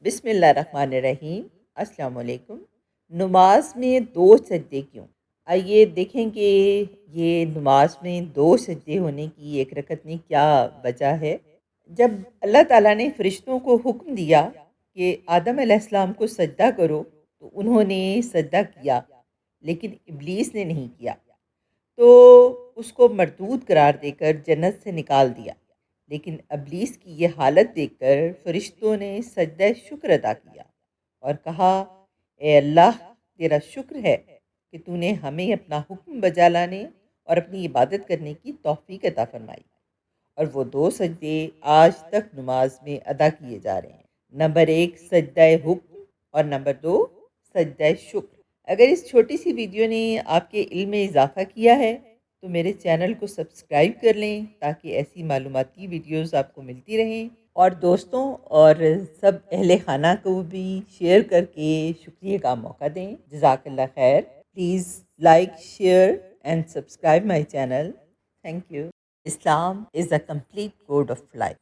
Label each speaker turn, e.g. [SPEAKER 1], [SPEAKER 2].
[SPEAKER 1] بسم اللہ الرحمن الرحیم۔ السلام علیکم۔ نماز میں دو سجدے کیوں؟ آئیے دیکھیں کہ یہ نماز میں دو سجدے ہونے کی ایک رکعت میں کیا وجہ ہے۔ جب اللہ تعالیٰ نے فرشتوں کو حکم دیا کہ آدم علیہ السلام کو سجدہ کرو تو انہوں نے سجدہ کیا، لیکن ابلیس نے نہیں کیا، تو اس کو مردود قرار دے کر جنت سے نکال دیا۔ لیکن ابلیس کی یہ حالت دیکھ کر فرشتوں نے سجدہ شکر ادا کیا اور کہا، اے اللہ، تیرا شکر ہے کہ تو نے ہمیں اپنا حکم بجا لانے اور اپنی عبادت کرنے کی توفیق عطا فرمائی۔ اور وہ دو سجدے آج تک نماز میں ادا کیے جا رہے ہیں۔ نمبر 1 سجدہ حکم اور نمبر 2 سجدہ شکر۔ اگر اس چھوٹی سی ویڈیو نے آپ کے علم میں اضافہ کیا ہے تو میرے چینل کو سبسکرائب کر لیں تاکہ ایسی معلوماتی ویڈیوز آپ کو ملتی رہیں، اور دوستوں اور سب اہل خانہ کو بھی شیئر کر کے شکریہ کا موقع دیں۔ جزاک اللہ خیر۔ Please like, share and subscribe my channel. Thank you. Islam is a complete code of life.